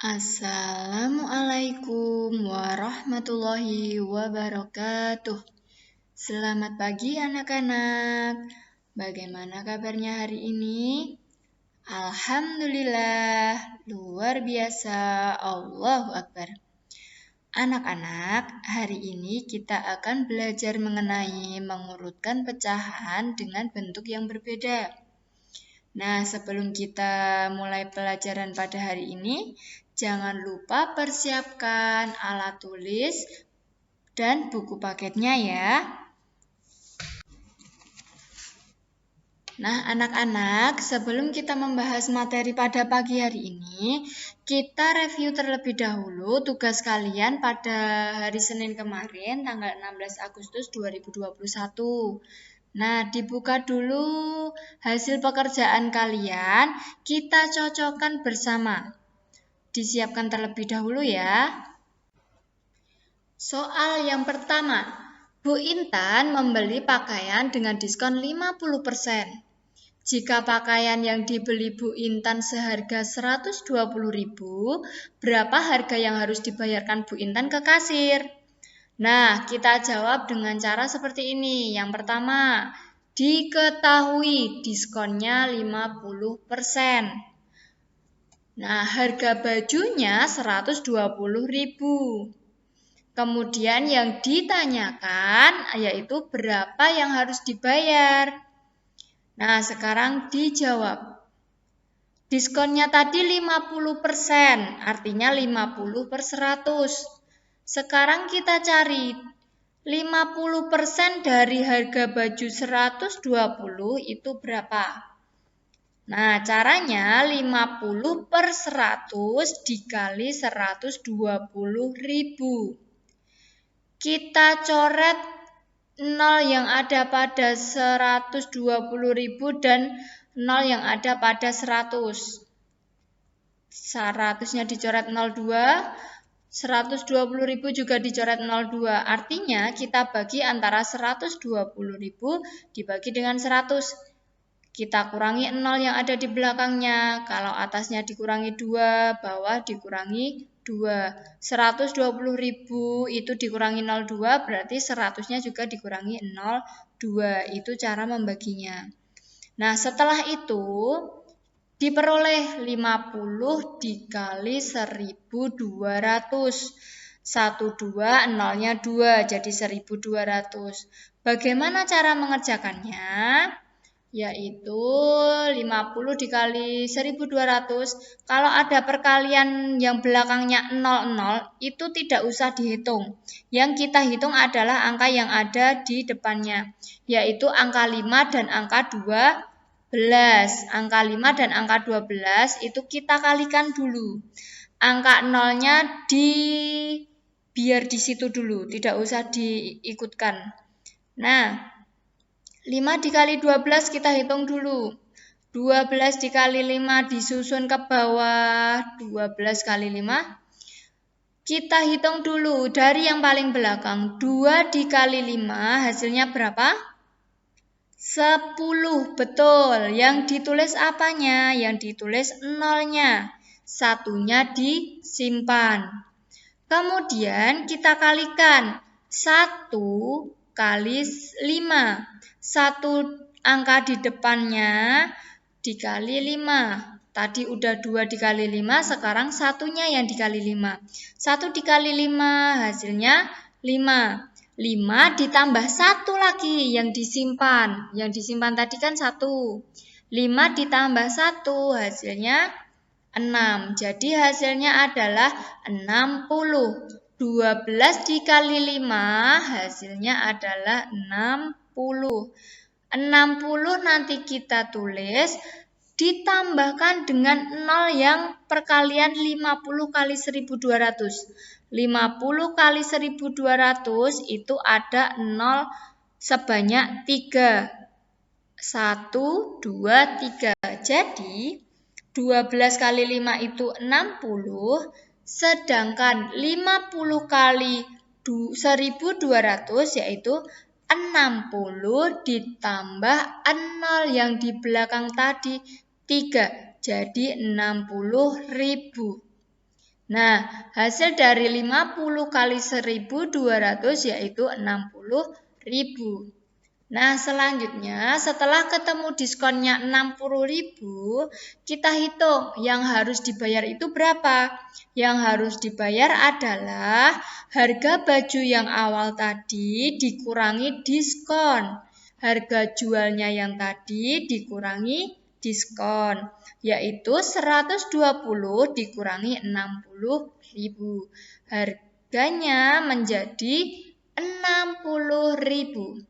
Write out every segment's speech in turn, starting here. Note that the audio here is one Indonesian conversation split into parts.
Assalamualaikum warahmatullahi wabarakatuh. Selamat pagi anak-anak. Bagaimana kabarnya hari ini? Alhamdulillah, luar biasa, Allahu Akbar. Anak-anak, hari ini kita akan belajar mengenai mengurutkan pecahan dengan bentuk yang berbeda. Nah, sebelum kita mulai pelajaran pada hari ini, jangan lupa persiapkan alat tulis dan buku paketnya ya. Nah, anak-anak, sebelum kita membahas materi pada pagi hari ini, kita review terlebih dahulu tugas kalian pada hari Senin kemarin, tanggal 16 Agustus 2021. Nah, dibuka dulu hasil pekerjaan kalian, kita cocokkan bersama. Disiapkan terlebih dahulu ya. Soal yang pertama, Bu Intan membeli pakaian dengan diskon 50%. Jika pakaian yang dibeli Bu Intan seharga 120.000, berapa harga yang harus dibayarkan Bu Intan ke kasir? Nah, kita jawab dengan cara seperti ini. Yang pertama, diketahui diskonnya 50%. Nah, harga bajunya 120.000. Kemudian yang ditanyakan yaitu berapa yang harus dibayar. Nah, sekarang dijawab. Diskonnya tadi 50%, artinya 50/100. Sekarang kita cari 50% dari harga baju 120 itu berapa? Nah, caranya 50/100 dikali 120.000. Kita coret 0 yang ada pada 120.000 dan 0 yang ada pada 100. 100-nya dicoret 02. 120.000 juga dicoret 02. Artinya kita bagi antara 120.000 dibagi dengan 100. Kita kurangi 0 yang ada di belakangnya. Kalau atasnya dikurangi 2, bawah dikurangi 2. 120.000 itu dikurangi 02, berarti 100-nya juga dikurangi 02. Itu cara membaginya. Nah, setelah itu diperoleh 50 dikali 1.200. 12, 0-nya 2, jadi 1.200. Bagaimana cara mengerjakannya? Yaitu 50 dikali 1.200. Kalau ada perkalian yang belakangnya 00, itu tidak usah dihitung. Yang kita hitung adalah angka yang ada di depannya, yaitu angka 5 dan angka 2. Angka 5 dan angka 12 itu kita kalikan dulu. Angka 0-nya biar di situ dulu, tidak usah diikutkan. Nah, 5 dikali 12 kita hitung dulu. 12 dikali 5 disusun ke bawah. 12 kali 5. Kita hitung dulu dari yang paling belakang. 2 dikali 5 hasilnya berapa? 10, betul. Yang ditulis apanya? Yang ditulis 0-nya. 1-nya disimpan. Kemudian kita kalikan. 1 kali 5. 1 angka di depannya dikali 5. Tadi udah 2 dikali 5, sekarang 1-nya yang dikali 5. 1 dikali 5 hasilnya 5. 5 ditambah 1 lagi yang disimpan. Yang disimpan tadi kan 1. 5 ditambah 1 hasilnya 6. Jadi hasilnya adalah 60. 12 dikali 5 hasilnya adalah 60. 60 nanti kita tulis ditambahkan dengan 0 yang perkalian 50 kali 1.200. 50 kali 1.200 itu ada 0 sebanyak 3. 1, 2, 3. Jadi 12 kali 5 itu 60, sedangkan 50 kali 1.200 yaitu 60 ditambah 0 yang di belakang tadi 3. Jadi 60.000. Nah, hasil dari 50 kali 1.200 yaitu 60.000. Nah, selanjutnya setelah ketemu diskonnya 60.000, kita hitung yang harus dibayar itu berapa. Yang harus dibayar adalah harga baju yang awal tadi dikurangi diskon. Harga jualnya yang tadi dikurangi diskon, yaitu 120 dikurangi 60.000. Harganya menjadi 60.000.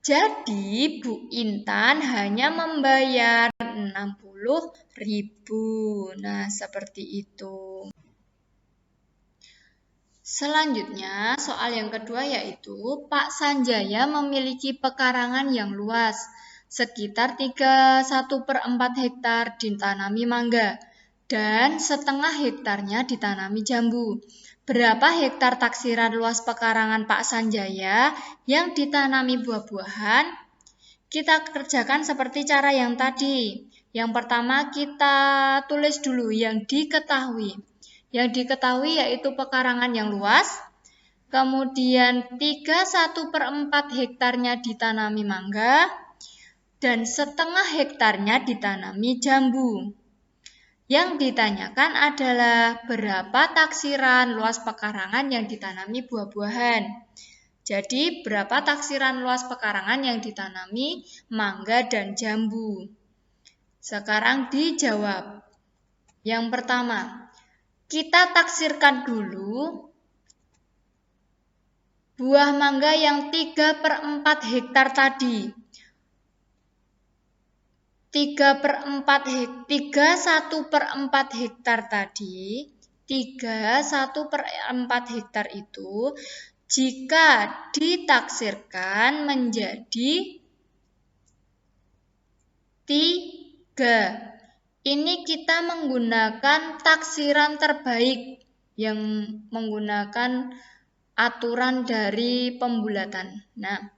Jadi Bu Intan hanya membayar 60.000. Nah, seperti itu. Selanjutnya, soal yang kedua yaitu Pak Sanjaya memiliki pekarangan yang luas, sekitar 31/4 hektar ditanami mangga, dan setengah hektarnya ditanami jambu. Berapa hektar taksiran luas pekarangan Pak Sanjaya yang ditanami buah-buahan? Kita kerjakan seperti cara yang tadi. Yang pertama kita tulis dulu yang diketahui. Yang diketahui yaitu pekarangan yang luas. Kemudian 31/4 hektarnya ditanami mangga. Dan setengah hektarnya ditanami jambu. Yang ditanyakan adalah berapa taksiran luas pekarangan yang ditanami buah-buahan. Jadi, berapa taksiran luas pekarangan yang ditanami mangga dan jambu? Sekarang dijawab. Yang pertama, kita taksirkan dulu buah mangga yang 3/4 hektar tadi. 1/4 hektar tadi, 1/4 hektar itu jika ditaksirkan menjadi 3. Ini kita menggunakan taksiran terbaik yang menggunakan aturan dari pembulatan. Nah,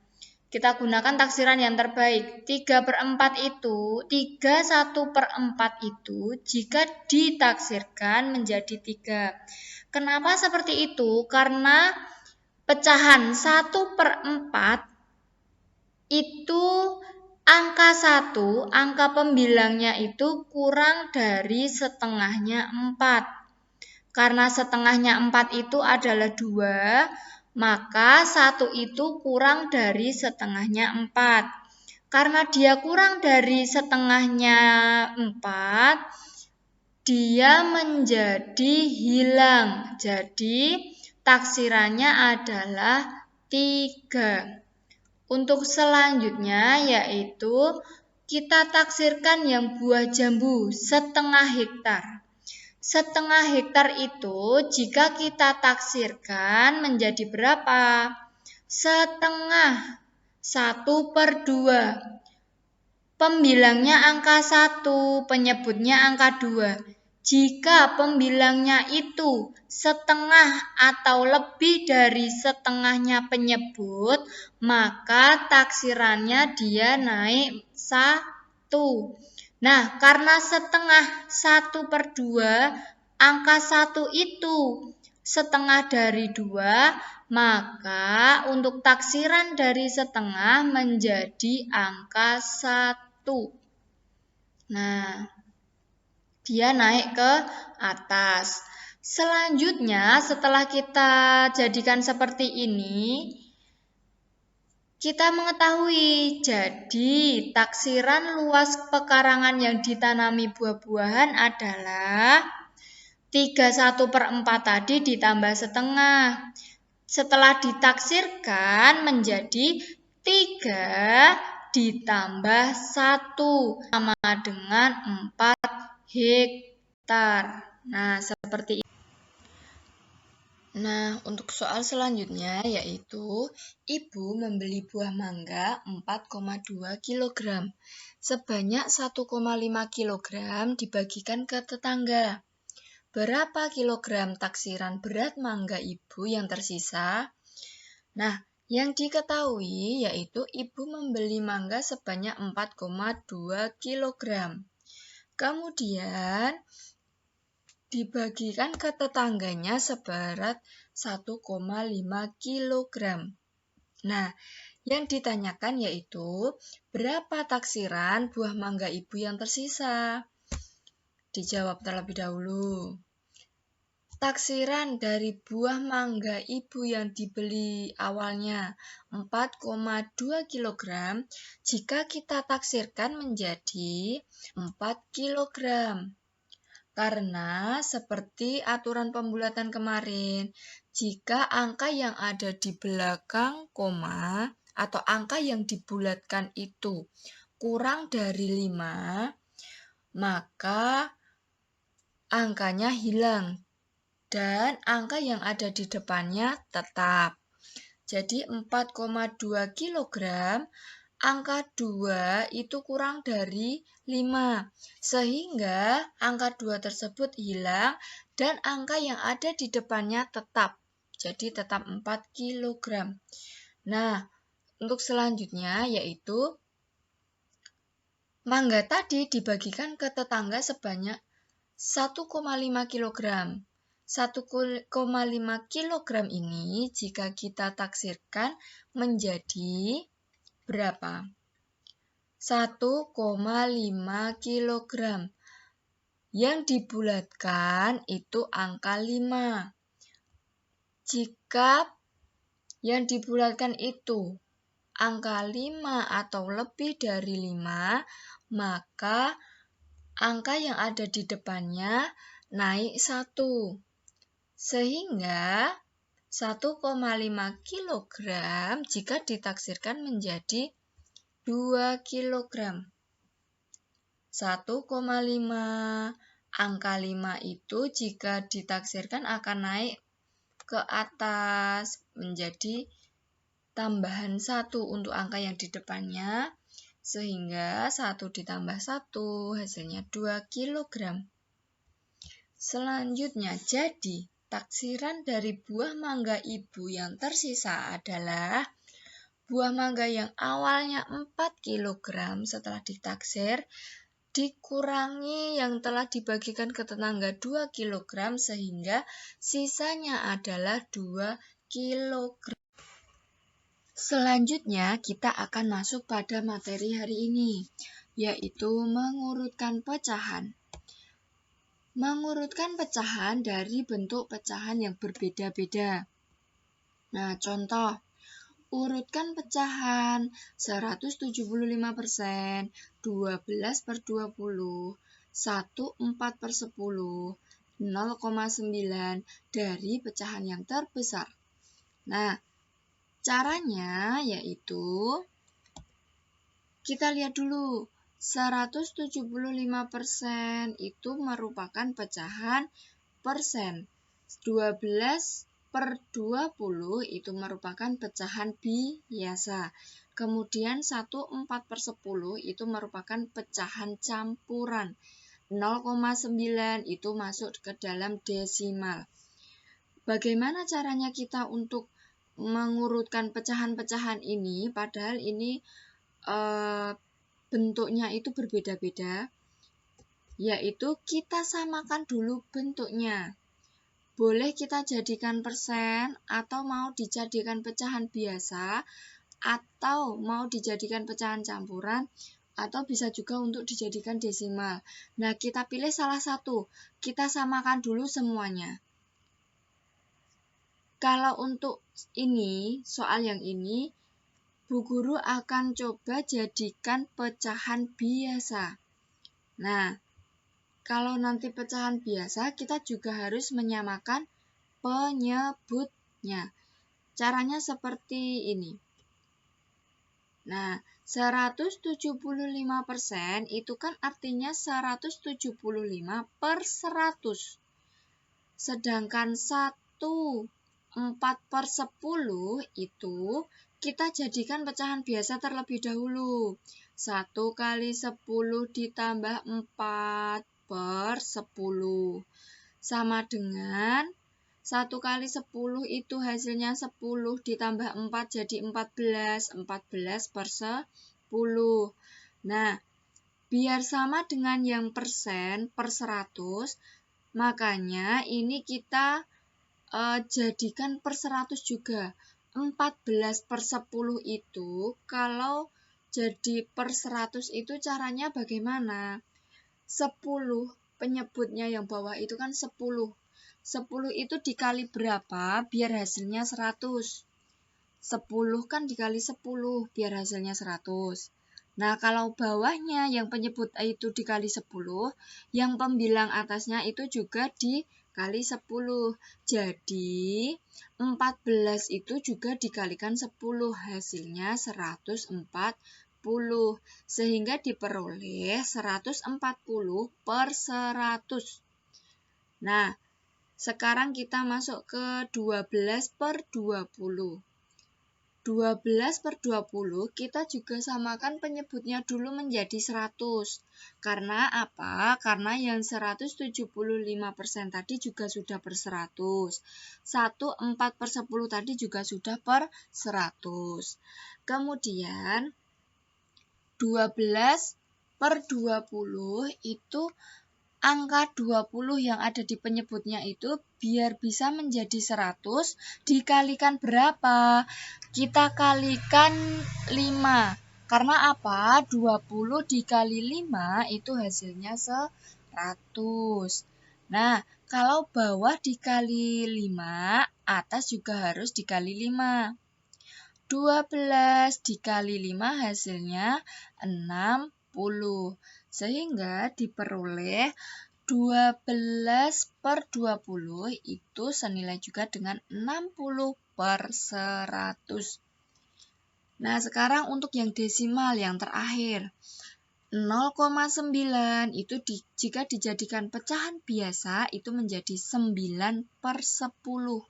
kita gunakan taksiran yang terbaik. 3/4 itu, 1/4 itu jika ditaksirkan menjadi 3. Kenapa seperti itu? Karena pecahan 1/4 itu angka 1, angka pembilangnya itu kurang dari setengahnya 4. Karena setengahnya 4 itu adalah 2, maka 1 itu kurang dari setengahnya 4. Karena dia kurang dari setengahnya 4, dia menjadi hilang. Jadi, taksirannya adalah 3. Untuk selanjutnya yaitu kita taksirkan yang buah jambu setengah hektar. Setengah hektar itu jika kita taksirkan menjadi berapa? Setengah, 1/2. Pembilangnya angka 1, penyebutnya angka 2. Jika pembilangnya itu setengah atau lebih dari setengahnya penyebut, maka taksirannya dia naik 1. Nah, karena setengah 1/2, angka 1 itu setengah dari 2, maka untuk taksiran dari setengah menjadi angka 1. Nah, dia naik ke atas. Selanjutnya, setelah kita jadikan seperti ini, kita mengetahui jadi taksiran luas pekarangan yang ditanami buah-buahan adalah 3/1/4 tadi ditambah setengah. Setelah ditaksirkan menjadi 3 ditambah 1 sama dengan 4 hektar. Nah, seperti itu. Nah, untuk soal selanjutnya yaitu Ibu membeli buah mangga 4,2 kg. Sebanyak 1,5 kg dibagikan ke tetangga. Berapa kilogram taksiran berat mangga Ibu yang tersisa? Nah, yang diketahui yaitu Ibu membeli mangga sebanyak 4,2 kg. Kemudian, dibagikan ke tetangganya seberat 1,5 kg. Nah, yang ditanyakan yaitu berapa taksiran buah mangga ibu yang tersisa? Dijawab terlebih dahulu. Taksiran dari buah mangga ibu yang dibeli awalnya 4,2 kg, jika kita taksirkan menjadi 4 kg. Karena seperti aturan pembulatan kemarin, jika angka yang ada di belakang koma atau angka yang dibulatkan itu kurang dari 5, maka angkanya hilang dan angka yang ada di depannya tetap. Jadi 4,2 kg, angka 2 itu kurang dari 5. Sehingga angka 2 tersebut hilang dan angka yang ada di depannya tetap. Jadi tetap 4 kg. Nah, untuk selanjutnya yaitu mangga tadi dibagikan ke tetangga sebanyak 1,5 kg. 1,5 kg ini jika kita taksirkan menjadi berapa? 1,5 kg. Yang dibulatkan itu angka 5. Jika yang dibulatkan itu angka 5 atau lebih dari 5, maka angka yang ada di depannya naik 1. Sehingga 1,5 kg jika ditaksirkan menjadi 2 kg. 1,5. Angka 5 itu jika ditaksirkan akan naik ke atas menjadi tambahan 1 untuk angka yang di depannya. Sehingga 1 ditambah 1 hasilnya 2 kg. Selanjutnya, jadi taksiran dari buah mangga ibu yang tersisa adalah buah mangga yang awalnya 4 kg setelah ditaksir dikurangi yang telah dibagikan ke tetangga 2 kg sehingga sisanya adalah 2 kg. Selanjutnya kita akan masuk pada materi hari ini, yaitu mengurutkan pecahan. Mengurutkan pecahan dari bentuk pecahan yang berbeda-beda. Nah, contoh, urutkan pecahan 175%, 12/20, 1/4/10, 0,9 dari pecahan yang terbesar. Nah, caranya yaitu kita lihat dulu. 175% itu merupakan pecahan persen. 12/20 itu merupakan pecahan biasa. Kemudian 1/4/10 itu merupakan pecahan campuran. 0,9 itu masuk ke dalam desimal. Bagaimana caranya kita untuk mengurutkan pecahan-pecahan ini? Padahal ini bentuknya itu berbeda-beda, yaitu kita samakan dulu bentuknya. Boleh kita jadikan persen, atau mau dijadikan pecahan biasa, atau mau dijadikan pecahan campuran, atau bisa juga untuk dijadikan desimal. Nah, kita pilih salah satu, kita samakan dulu semuanya. Kalau untuk ini, soal yang ini, Bu Guru akan coba jadikan pecahan biasa. Nah, kalau nanti pecahan biasa, kita juga harus menyamakan penyebutnya. Caranya seperti ini. Nah, 175% itu kan artinya 175/100. Sedangkan 1/4/10 itu kita jadikan pecahan biasa terlebih dahulu. 1 kali 10 ditambah 4/10. Sama dengan 1 kali 10 itu hasilnya 10 ditambah 4 jadi 14. 14/10. Nah, biar sama dengan yang persen per 100, Makanya ini kita jadikan per 100 juga. 14/10 itu kalau jadi per 100 itu caranya bagaimana? 10 penyebutnya yang bawah itu kan 10. 10 itu dikali berapa biar hasilnya 100? 10 kan dikali 10 biar hasilnya 100. Nah, kalau bawahnya yang penyebut itu dikali 10, yang pembilang atasnya itu juga dikali 10. Jadi, 14 itu juga dikalikan 10, hasilnya 140. Sehingga diperoleh 140 per 100. Nah, sekarang kita masuk ke 12/20. 12/20 kita juga samakan penyebutnya dulu menjadi 100. Karena apa? Karena yang 175% tadi juga sudah per 100. 1/4/10 tadi juga sudah per 100. Kemudian 12/20 itu angka 20 yang ada di penyebutnya itu biar bisa menjadi 100 dikalikan berapa? Kita kalikan 5. Karena apa? 20 dikali 5 itu hasilnya 100. Nah, kalau bawah dikali 5, atas juga harus dikali 5. 12 dikali 5 hasilnya 60. Sehingga diperoleh 12/20 itu senilai juga dengan 60 per 100. Nah, sekarang untuk yang desimal yang terakhir. 0,9 itu jika dijadikan pecahan biasa itu menjadi 9/10.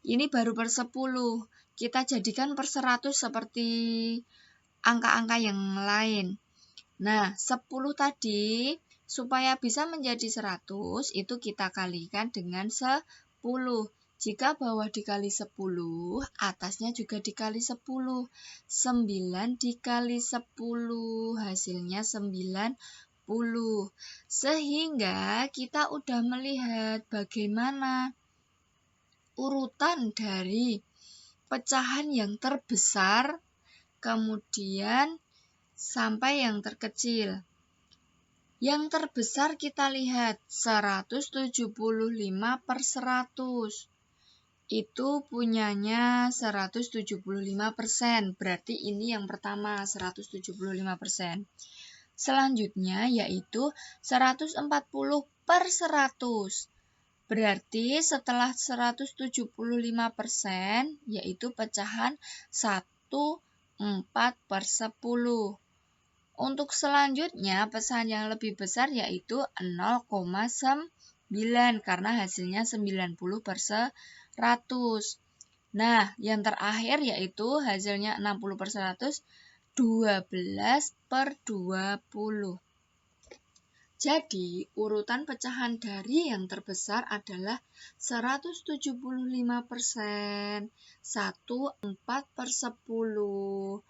Ini baru per 10. Kita jadikan per 100 seperti angka-angka yang lain. Nah, 10 tadi supaya bisa menjadi 100 itu kita kalikan dengan 10. Jika bawah dikali 10, atasnya juga dikali 10. 9 dikali 10, hasilnya 90. Sehingga kita udah melihat bagaimana urutan dari pecahan yang terbesar, kemudian sampai yang terkecil. Yang terbesar kita lihat 175/100. Itu punyanya 175%. Berarti ini yang pertama 175%. Selanjutnya yaitu 140/100. Berarti setelah 175% yaitu pecahan 1/4/10. Untuk selanjutnya, pecahan yang lebih besar yaitu 0,9 karena hasilnya 90 per 100. Nah, yang terakhir yaitu hasilnya 60 per 100, 12/20. Jadi, urutan pecahan dari yang terbesar adalah 175%, 1/4/10,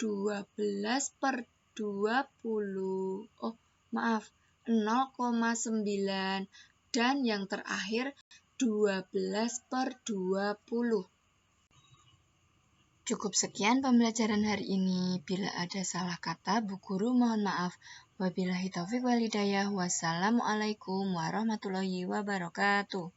12/20, 0,9, dan yang terakhir 12/20. Cukup sekian pembelajaran hari ini. Bila ada salah kata, Bu Guru mohon maaf. Wabillahi taufiq wal hidayah. Wassalamualaikum warahmatullahi wabarakatuh.